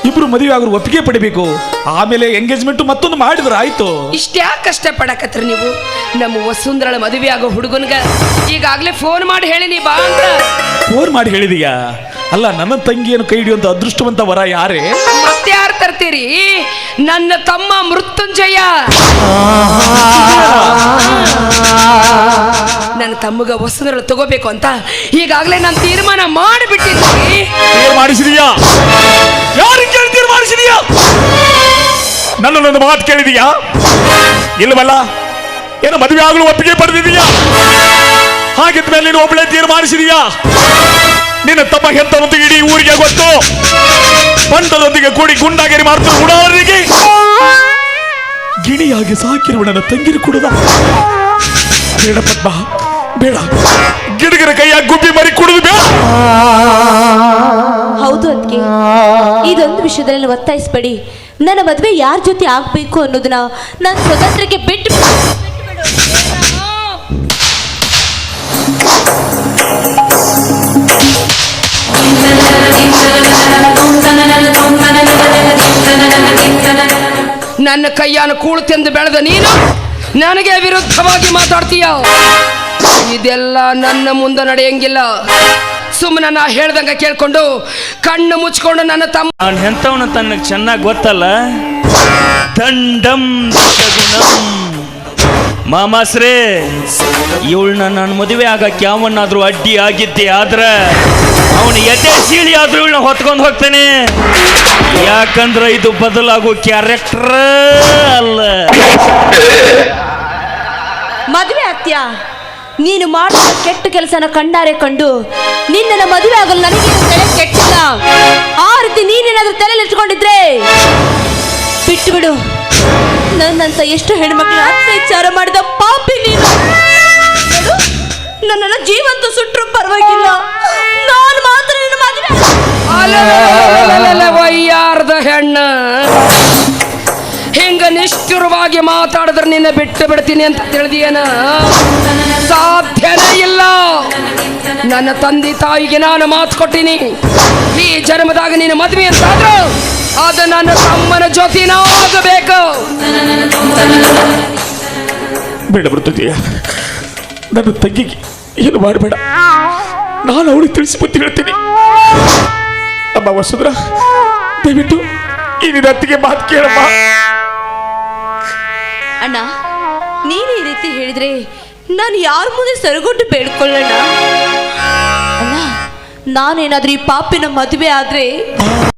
ಇಬ್ರು ಮದುವೆ ಆಗೋರು ಒಪ್ಪಿಗೆ ಪಡಿಬೇಕು, ಆಮೇಲೆ ಎಂಗೇಜ್ಮೆಂಟ್ ಮತ್ತೊಂದು ಮಾಡಿದ್ರ ಆಯ್ತು. ಇಷ್ಟ್ಯಾಕೆ ಕಷ್ಟ ಪಡಕತ್ರಿ ನೀವು? ನಮ್ಮ ವಸುಂಧರಳ ಮದುವೆ ಆಗೋ ಹುಡುಗನ್ಗ ಈಗಾಗ್ಲೇ ಫೋನ್ ಮಾಡಿ ಹೇಳಿ ನೀ ಬಾ ಅಂತ. ಫೋನ್ ಮಾಡಿ ಹೇಳಿದೀಯಾ? ಅಲ್ಲ, ನನ್ನ ತಂಗಿಯನ್ನು ಕೈ ಹಿಡಿಯುವಂತ ಅದೃಷ್ಟವಂತ ವರ ಯಾರೇ? ಮತ್ತೆ ಯಾರು ತರ್ತೀರಿ? ನನ್ನ ತಮ್ಮ ಮೃತ್ಯುಂಜಯ. ನನ್ನ ತಮ್ಮಗ ವಸುಂಧರಳ ತಗೋಬೇಕು ಅಂತ ಈಗಾಗ್ಲೇ ನಾನು ತೀರ್ಮಾನ ಮಾಡಿಬಿಟ್ಟಿದ್ದೀನಿ. ಮಾಡಿಸಿದೀಯಾ? ಯಾರಿಗೆ ತೀರ್ಮಾನಿಸಿದೀಯಾ? ನನ್ನ ಮಾತು ಕೇಳಿದೀಯಾ? ಇಲ್ಲವಲ್ಲ, ಏನು ಮದುವೆ ಆಗಲು ಒಪ್ಪಿಗೆ ಪಡೆದಿದೀಯಾ? ಹಾಗಿದ್ಮೇಲೆ ನೀನು ಒಬ್ಬಳೇ ತೀರ್ಮಾನಿಸಿದೀಯಾ? ನಿನ್ನ ತಮ್ಮ ಹೆತ್ತನೊಂದಿಗೆ ಇಡೀ ಊರಿಗೆ ಗೊತ್ತು. ಬಂಡದೊಂದಿಗೆ ಕೂಡಿ ಗುಂಡಾಗಿರಿ ಮಾಡ್ತಾರೆ ಉಡಾವರಿಗೆ. ಗಿಣಿಯಾಗಿ ಸಾಕಿರುವ ನನ್ನ ತಂಗಿರು ಕುಡುದ ಬೇಡ ಪದ್ಮ, ಬೇಡ. ಗಿಡಗರ ಕೈಯಾಗ ಗುಬ್ಬಿ ಮರಿ ಕುಡಿದು ಬೇಡ. ಹೌದು ಅದಕ್ಕೆ ಇದೊಂದು ವಿಷಯದಲ್ಲಿ ಒತ್ತಾಯಿಸ್ಬೇಡಿ. ನನ್ನ ಮದುವೆ ಯಾರ ಜೊತೆ ಆಗ್ಬೇಕು ಅನ್ನೋದನ್ನ ನಾನು ಸ್ವತಂತ್ರಕ್ಕೆ ಬಿಟ್ಟು ನನ್ನ ಕೈಯನ್ನು ಕೂಳು ತೆಂದು ಬೆಳೆದ ನೀನು ನನಗೆ ವಿರುದ್ಧವಾಗಿ ಮಾತಾಡ್ತೀಯ. ಇದೆಲ್ಲ ನನ್ನ ಮುಂದೆ ನಡೆಯಂಗಿಲ್ಲ. ಸುಮ್ಮನೆ ನಾ ಹೇಳ್ದಂಗ ಕೇಳ್ಕೊಂಡು ಕಣ್ಣು ಮುಚ್ಕೊಂಡು ನನ್ನ ತಮ್ಮ ನಾನು ಎಂಥವನ ತನಗೆ ಚೆನ್ನಾಗಿ ಗೊತ್ತಲ್ಲ. ದಂಡಂ ದಶಗುಣಂ ಮಾಮಾಸ್ರೇ, ಇವಳನ್ನ ನಾನು ಮದುವೆ ಆಗಕ್ಕೆ ಯಾವನ್ನಾದ್ರೂ ಅಡ್ಡಿ ಆಗಿದ್ದೆ ಆದ್ರೆ ಅವನು ಎದೆ ಸೀಳಿ ಆದ್ರೂ ಇವಳನ್ನ ಹೊತ್ಕೊಂಡು ಹೋಗ್ತಾನೆ. ಯಾಕಂದ್ರೆ ಇದು ಬದಲಾಗೋ ಕ್ಯಾರೆಕ್ಟರ್ ಅಲ್ಲ. ಮದುವೆ ಆಗ್ತೀಯಾ? ನೀನು ಮಾಡಿದ ಕೆಟ್ಟ ಕೆಲಸನ ಕಣ್ಣಾರೆ ಕಂಡು ನಿನ್ನ ಮದುವೆ ಆಗಲು ನನಗೆ ತಲೆ ಕೆಟ್ಟಿಲ್ಲ. ಆ ರೀತಿ ನೀನೇನಾದ್ರೂ ತಲೆಯಲ್ಲಿ ಇಟ್ಕೊಂಡಿದ್ರೆ ಬಿಟ್ಟು ಬಿಡು. ನನ್ನಂತ ಎಷ್ಟು ಹೆಣ್ಮಕ್ಳು ಅತ್ಯಾಚಾರ ಮಾಡಿದ ಪಾಪಿ ನೀನು. ನನ್ನನ್ನು ಜೀವಂತ ಸುಟ್ಟರು ಪರವಾಗಿಲ್ಲ, ನಾನು ಮಾತ್ರ ನಿನ್ನ ಮದುವೆ. ವಯ್ಯಾರ್ದ ಹೆಣ್ಣ ಹಿಂಗ ನಿಷ್ಠುರವಾಗಿ ಮಾತಾಡಿದ್ರೆ ನಿನ್ನ ಬಿಟ್ಟು ಬಿಡ್ತೀನಿ ಅಂತ ತಿಳಿದಿಯೇನ? ಸಾಧ್ಯನೇ ಇಲ್ಲ. ನನ್ನ ತಂದೆ ತಾಯಿಗೆ ನಾನು ಮಾತು ಕೊಟ್ಟಿನಿ, ಈ ಜನ್ಮದಾಗ ನಿನ್ನ ಮದುವೆ ಅಂತಾದ್ರು ಅದು ನನ್ನ ತಮ್ಮನ ಜೊತೆನ ಆಗಬೇಕು. ಬೇಡ ಬರ್ತದೀಯ, ನನ್ನ ತಂಗಿಗೆ ಏನು ಮಾಡಬೇಡ. ನಾನು ಅವಳಿಗೆ ತಿಳಿಸಿ ಬುದ್ಧಿ ಹೇಳ್ತೀನಿ. ಅಮ್ಮ ವಸುಂಧರಾ, ದಯವಿಟ್ಟು ಈ ನಿನ್ನ ಅತ್ತಿಗೆ ಮಾತು ಕೇಳಮ್ಮ. ಅಣ್ಣ, ನೀನು ಈ ರೀತಿ ಹೇಳಿದ್ರೆ ನಾನು ಯಾರ ಮುಂದೆ ಸರಗೊಂಡು ಬೇಡ್ಕೊಳ್ಳೋಣ? ಅಣ್ಣ, ನಾನೇನಾದ್ರೂ ಈ ಪಾಪಿನ ಮದುವೆ ಆದ್ರೆ